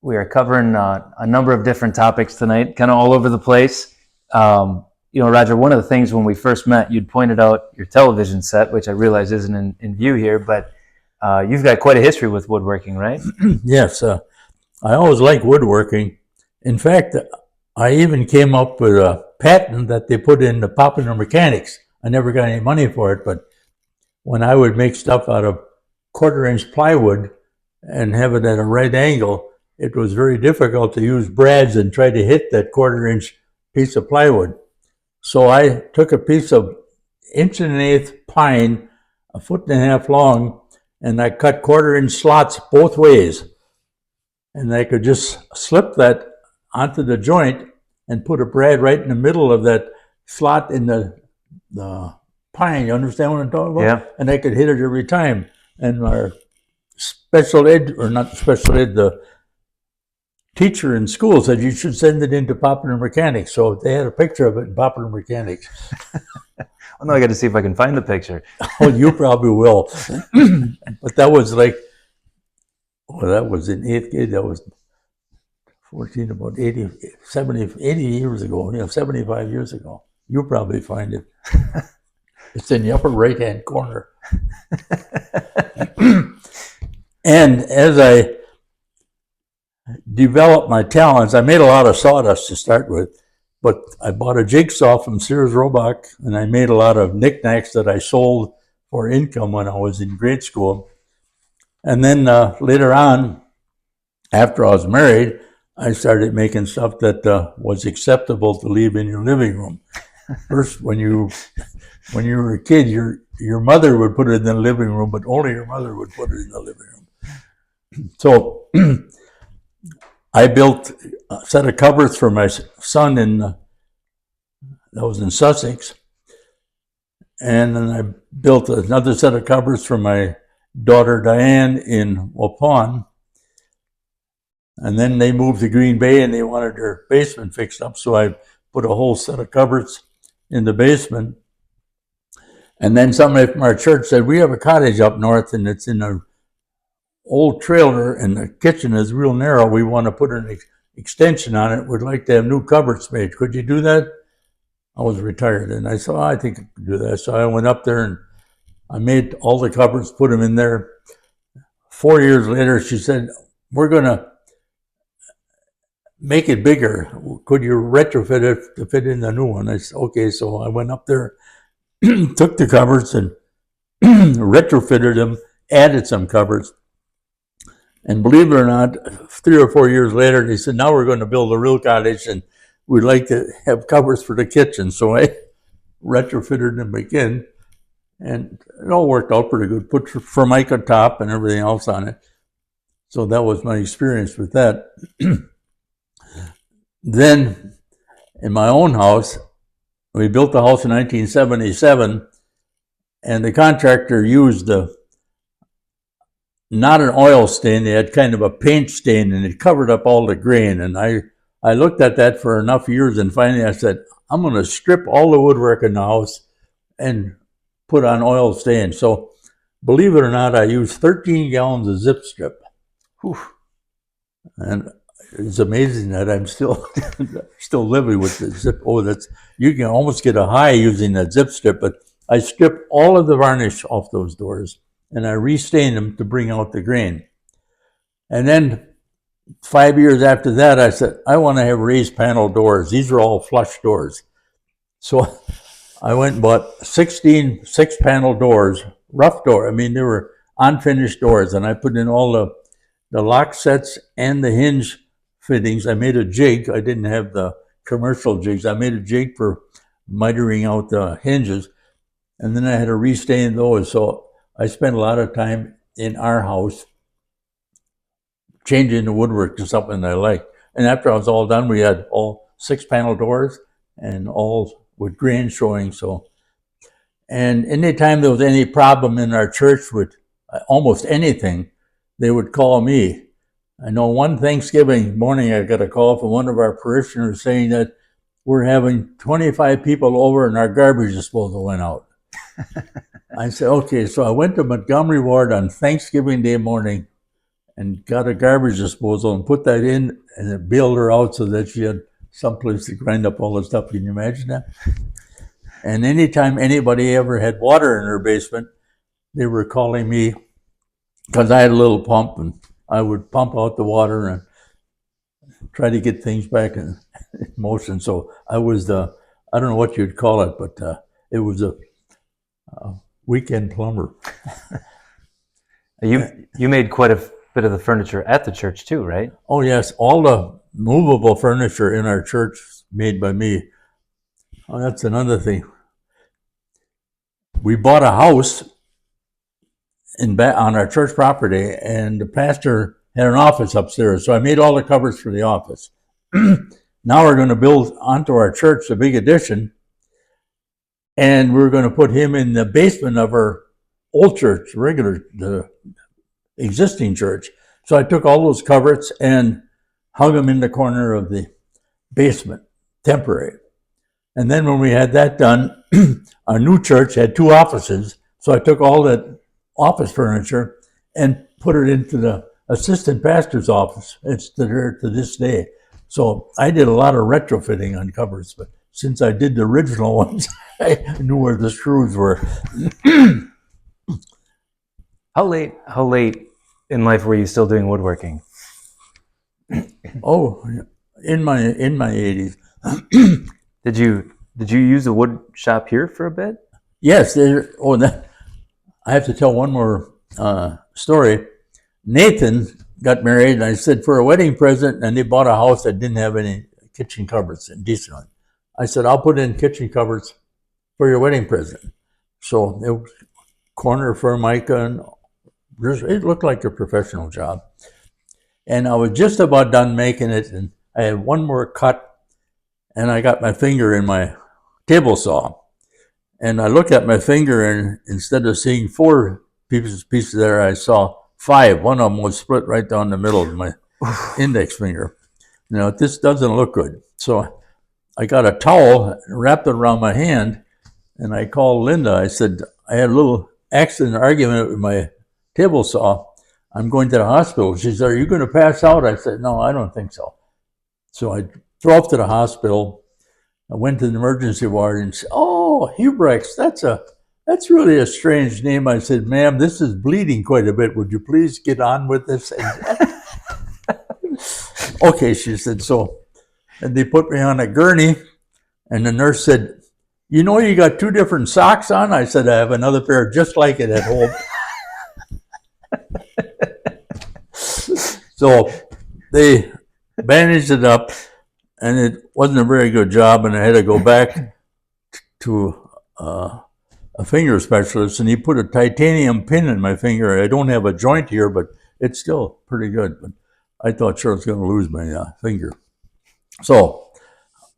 We are covering a number of different topics tonight, kind of all over the place. Roger, one of the things when we first met, you'd pointed out your television set, which I realize isn't in view here, but you've got quite a history with woodworking, right? Yes, I always liked woodworking. In fact, I even came up with a patent that they put in the popular mechanics. I never got any money for it, but when I would make stuff out of 1/4-inch plywood and have it at a right angle, it was very difficult to use brads and try to hit that 1/4-inch piece of plywood. So I took a piece of 1.1/8 pine, 1.5 feet long, and I cut 1/4-inch slots both ways. And I could just slip that onto the joint and put a brad right in the middle of that slot in the pine. You understand what I'm talking about? Yeah. And I could hit it every time. And our special ed, or not special ed, the teacher in school said you should send it into popular mechanics. So they had a picture of it in popular mechanics. Well, now I got to see if I can find the picture. Oh, you probably will. But that was like, that was in 8th grade. That was 14, about 80 years ago, 75 years ago. You'll probably find it. It's in the upper right-hand corner. And as I developed my talents, I made a lot of sawdust to start with, but I bought a jigsaw from Sears Roebuck, and I made a lot of knickknacks that I sold for income when I was in grade school. And then later on, after I was married, I started making stuff that was acceptable to leave in your living room. First, when you were a kid, your mother would put it in the living room, but only your mother would put it in the living room. So I built a set of cupboards for my son that was in Sussex. And then I built another set of cupboards for my daughter Diane in Waupun. And then they moved to Green Bay and they wanted their basement fixed up. So I put a whole set of cupboards in the basement. And then somebody from our church said, we have a cottage up north and it's in an old trailer and the kitchen is real narrow. We want to put an extension on it. We'd like to have new cupboards made. Could you do that? I was retired and I said, I think I could do that. So I went up there and I made all the cupboards, put them in there. 4 years later, she said, we're going to make it bigger. Could you retrofit it to fit in the new one? I said, okay. So I went up there, took the cupboards and retrofitted them, added some cupboards. And believe it or not, 3 or 4 years later, they said, now we're going to build a real cottage and we'd like to have cupboards for the kitchen. So I retrofitted them again and it all worked out pretty good. Put Formica top and everything else on it. So that was my experience with that. Then in my own house, we built the house in 1977 and the contractor used not an oil stain, they had kind of a paint stain and it covered up all the grain. And I looked at that for enough years and finally I said, I'm going to strip all the woodwork in the house and put on oil stain. So believe it or not, I used 13 gallons of zip strip. Whew. And it's amazing that I'm still living with the zip. You can almost get a high using that zip strip, but I stripped all of the varnish off those doors and I restained them to bring out the grain. And then 5 years after that, I said, I want to have raised panel doors. These are all flush doors. So I went and bought 16 6-panel doors, rough door. I mean, they were unfinished doors, and I put in all the lock sets and the hinge fittings. I made a jig. I didn't have the commercial jigs. I made a jig for mitering out the hinges, and then I had to restain those. So I spent a lot of time in our house changing the woodwork to something I liked. And after I was all done, we had all 6-panel doors and all with grain showing. So, and anytime there was any problem in our church with almost anything, they would call me. I know one Thanksgiving morning, I got a call from one of our parishioners saying that we're having 25 people over and our garbage disposal went out. I said, okay. So I went to Montgomery Ward on Thanksgiving Day morning and got a garbage disposal and put that in, and it bailed her out so that she had someplace to grind up all the stuff. Can you imagine that? And anytime anybody ever had water in her basement, they were calling me because I had a little pump, and I would pump out the water and try to get things back in motion. So I was I don't know what you'd call it, but it was a weekend plumber. You made quite a bit of the furniture at the church too, right? Oh yes, all the movable furniture in our church made by me. Oh, that's another thing. We bought a house on our church property, and the pastor had an office upstairs. So I made all the covers for the office. Now we're going to build onto our church a big addition, and we're going to put him in the basement of our old church, the existing church. So I took all those covers and hung them in the corner of the basement, temporary. And then when we had that done, our new church had 2 offices. So I took all that office furniture and put it into the assistant pastor's office. It's there to this day. So I did a lot of retrofitting on covers, but since I did the original ones, I knew where the screws were. How late in life were you still doing woodworking? Oh, in my 80s. Did you use the wood shop here for a bit? Yes. I have to tell one more story. Nathan got married, and I said for a wedding present, and they bought a house that didn't have any kitchen cupboards, and decent one. I said, I'll put in kitchen cupboards for your wedding present. So it was corner formica, and it looked like a professional job. And I was just about done making it, and I had one more cut, and I got my finger in my table saw. And I looked at my finger, and instead of seeing 4 pieces there, I saw 5. One of them was split right down the middle of my index finger. Now, this doesn't look good. So I got a towel, wrapped it around my hand, and I called Linda. I said, I had a little accident argument with my table saw. I'm going to the hospital. She said, are you going to pass out? I said, no, I don't think so. So I drove to the hospital. I went to the emergency ward and said, oh, Hubrex, that's really a strange name. I said, ma'am, this is bleeding quite a bit. Would you please get on with this? Okay, she said, so. And they put me on a gurney, and the nurse said, you know, you got 2 different socks on? I said, I have another pair just like it at home. So they bandaged it up, and it wasn't a very good job, and I had to go back to a finger specialist, and he put a titanium pin in my finger. I don't have a joint here, but it's still pretty good. But I thought sure I was going to lose my finger. So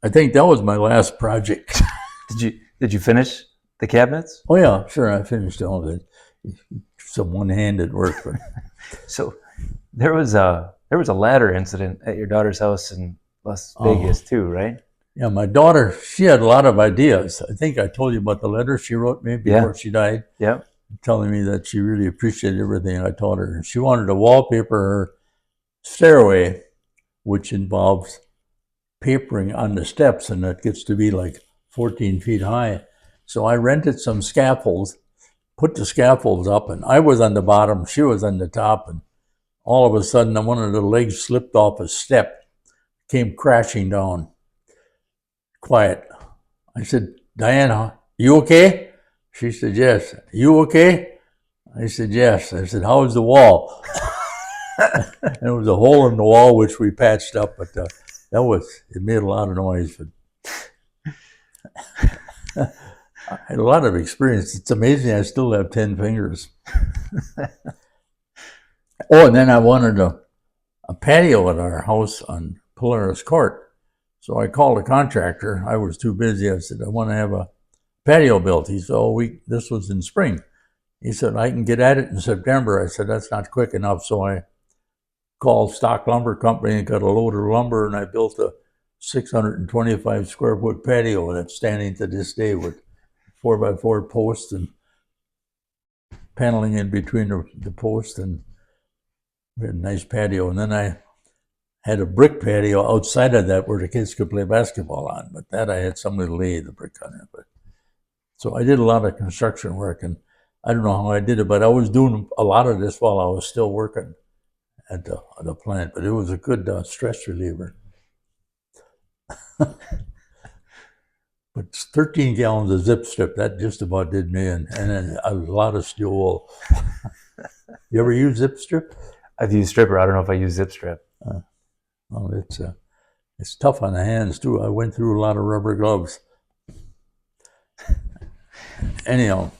I think that was my last project. Did you finish the cabinets? Oh yeah, sure, I finished all of it. Some one-handed work. But. So there was a ladder incident at your daughter's house in Las Vegas too, right? Yeah, my daughter, she had a lot of ideas. I think I told you about the letter she wrote me before she died. Yeah. Telling me that she really appreciated everything I taught her. She wanted to wallpaper her stairway, which involves papering on the steps, and it gets to be like 14 feet high. So I rented some scaffolds, put the scaffolds up, and I was on the bottom, she was on the top, and all of a sudden one of the legs slipped off a step, came crashing down. Quiet. I said, Diana, you okay? She said, yes. You okay? I said, yes. I said, how is the wall? And there was a hole in the wall, which we patched up, but it made a lot of noise. But I had a lot of experience. It's amazing I still have 10 fingers. Oh, and then I wanted a patio at our house on Polaris Court. So I called a contractor. I was too busy. I said, I want to have a patio built. He said, this was in spring. He said, I can get at it in September. I said, that's not quick enough. So I called Stock Lumber Company and got a load of lumber, and I built a 625 square foot patio that's standing to this day with 4x4 posts and paneling in between the posts. And We had a nice patio, and then I had a brick patio outside of that where the kids could play basketball on. But that I had somebody to lay the brick on it. But so I did a lot of construction work, and I don't know how I did it, but I was doing a lot of this while I was still working at the plant. But it was a good stress reliever. But 13 gallons of zip strip, that just about did me, and then a lot of steel wool. You ever use zip strip? I've used stripper. I don't know if I use zip strip. Well, it's tough on the hands too. I went through a lot of rubber gloves. Anyhow,